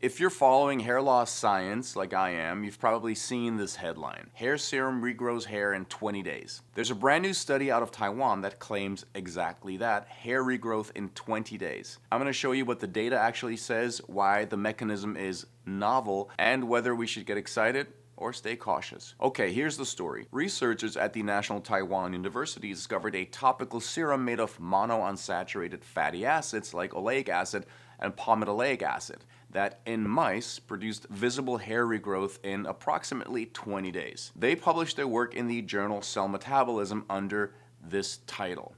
If you're following hair loss science like I am, you've probably seen this headline: Hair Serum regrows hair in 20 days. There's a brand new study out of Taiwan that claims exactly that: hair regrowth in 20 days. I'm going to show you what the data actually says, why the mechanism is novel, and whether we should get excited or stay cautious. Okay, here's the story. Researchers at the National Taiwan University discovered a topical serum made of monounsaturated fatty acids like oleic acid and palmitoleic acid that in mice produced visible hair regrowth in approximately 20 days. They published their work in the journal Cell Metabolism under this title.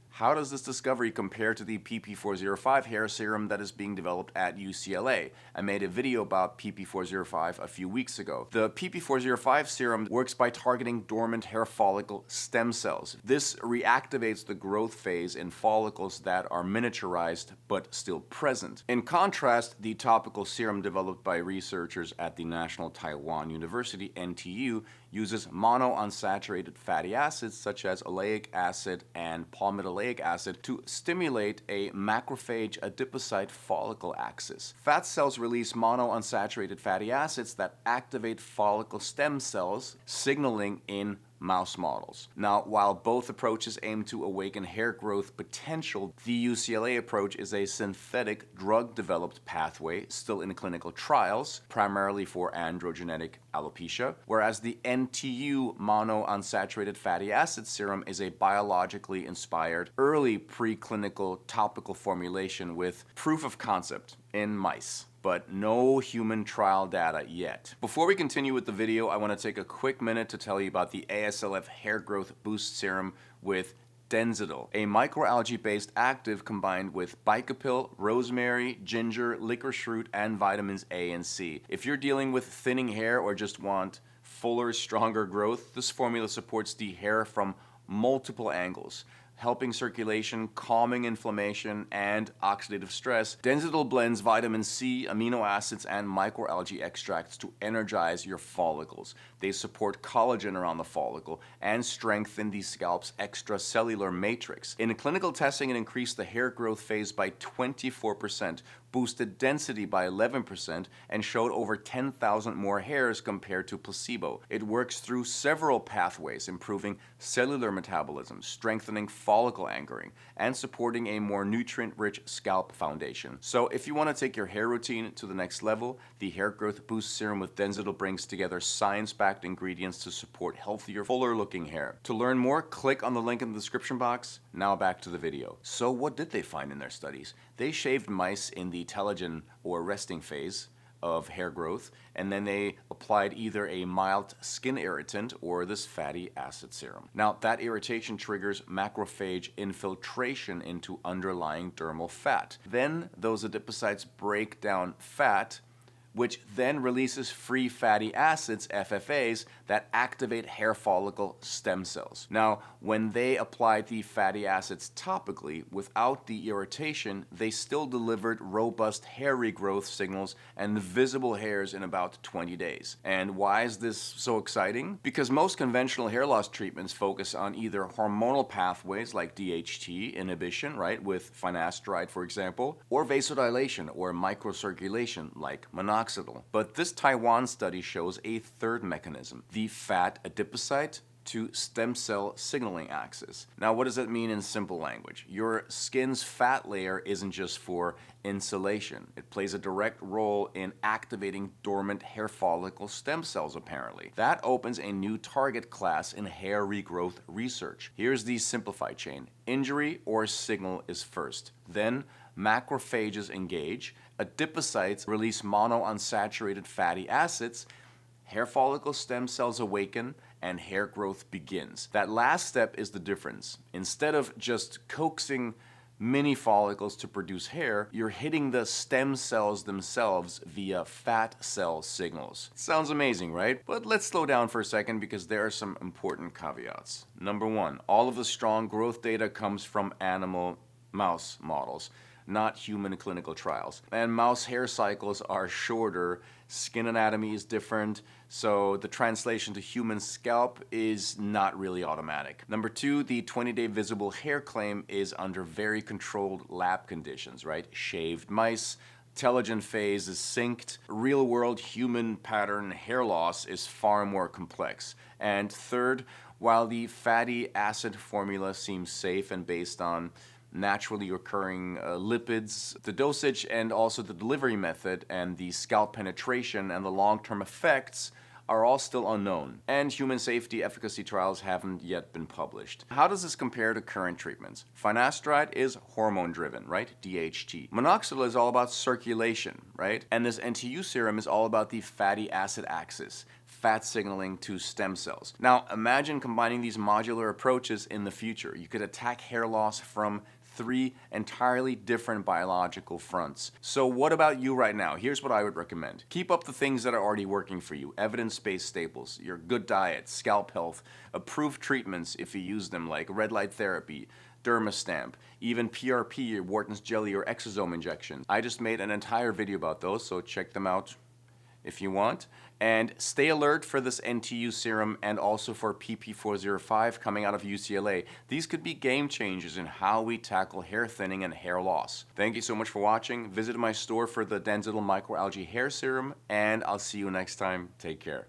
How does this discovery compare to the PP405 hair serum that is being developed at UCLA? I made a video about PP405 a few weeks ago. The PP405 serum works by targeting dormant hair follicle stem cells. This reactivates the growth phase in follicles that are miniaturized but still present. In contrast, the topical serum developed by researchers at the National Taiwan University, NTU, uses monounsaturated fatty acids such as oleic acid and palmitoleic acid to stimulate a macrophage adipocyte follicle axis. Fat cells release monounsaturated fatty acids that activate follicle stem cells, signaling in mouse models. Now, while both approaches aim to awaken hair growth potential, the UCLA approach is a synthetic drug-developed pathway still in clinical trials, primarily for androgenetic alopecia, whereas the NTU monounsaturated fatty acid serum is a biologically inspired early preclinical topical formulation with proof of concept in mice, but no human trial data yet. Before we continue with the video, I want to take a quick minute to tell you about the ASLF Hair Growth Boost Serum with Densidyl, a microalgae-based active combined with bicapil, rosemary, ginger, licorice root, and vitamins A and C. If you're dealing with thinning hair or just want fuller, stronger growth, this formula supports the hair from multiple angles, helping circulation, calming inflammation, and oxidative stress. Densidyl blends vitamin C, amino acids, and microalgae extracts to energize your follicles. They support collagen around the follicle and strengthen the scalp's extracellular matrix. In clinical testing, it increased the hair growth phase by 24%, boosted density by 11%, and showed over 10,000 more hairs compared to placebo. It works through several pathways, improving cellular metabolism, strengthening follicle anchoring, and supporting a more nutrient-rich scalp foundation. So if you want to take your hair routine to the next level, the Hair Growth Boost Serum with Densidyl brings together science-backed ingredients to support healthier, fuller-looking hair. To learn more, click on the link in the description box. Now back to the video. So what did they find in their studies? They shaved mice in the telogen or resting phase of hair growth, and then they applied either a mild skin irritant or this fatty acid serum. Now, that irritation triggers macrophage infiltration into underlying dermal fat. Then those adipocytes break down fat, which then releases free fatty acids, FFAs, that activate hair follicle stem cells. Now, when they applied the fatty acids topically without the irritation, they still delivered robust hair regrowth signals and visible hairs in about 20 days. And why is this so exciting? Because most conventional hair loss treatments focus on either hormonal pathways like DHT inhibition, right, with Finasteride, for example, or vasodilation or microcirculation like Minoxidil. But this Taiwan study shows a third mechanism: the fat adipocyte to stem cell signaling axis. Now, what does that mean in simple language? Your skin's fat layer isn't just for insulation. It plays a direct role in activating dormant hair follicle stem cells, apparently. That opens a new target class in hair regrowth research. Here's the simplified chain. Injury or signal is first. Then macrophages engage, adipocytes release monounsaturated fatty acids, hair follicle stem cells awaken, and hair growth begins. That last step is the difference. Instead of just coaxing mini follicles to produce hair, you're hitting the stem cells themselves via fat cell signals. Sounds amazing, right? But let's slow down for a second because there are some important caveats. Number one, all of the strong growth data comes from animal mouse models, not human clinical trials. And mouse hair cycles are shorter, skin anatomy is different, so the translation to human scalp is not really automatic. Number two, the 20-day visible hair claim is under very controlled lab conditions, right? Shaved mice, telogen phase is synced. Real-world human pattern hair loss is far more complex. And third, while the fatty acid formula seems safe and based on naturally occurring lipids, the dosage and also the delivery method and the scalp penetration and the long-term effects are all still unknown, and human safety efficacy trials haven't yet been published. How does this compare to current treatments? Finasteride is hormone-driven, right? DHT. Minoxidil is all about circulation, right? And this NTU serum is all about the fatty acid axis, fat signaling to stem cells. Now, imagine combining these modular approaches in the future. You could attack hair loss from 3 entirely different biological fronts. So what about you right now? Here's what I would recommend. Keep up the things that are already working for you. Evidence-based staples, your good diet, scalp health, approved treatments if you use them like red light therapy, Dermastamp, even PRP, Wharton's jelly or exosome injection. I just made an entire video about those, so check them out if you want. And stay alert for this NTU serum and also for PP405 coming out of UCLA. These could be game changers in how we tackle hair thinning and hair loss. Thank you so much for watching. Visit my store for the Densidyl microalgae hair serum, and I'll see you next time. Take care.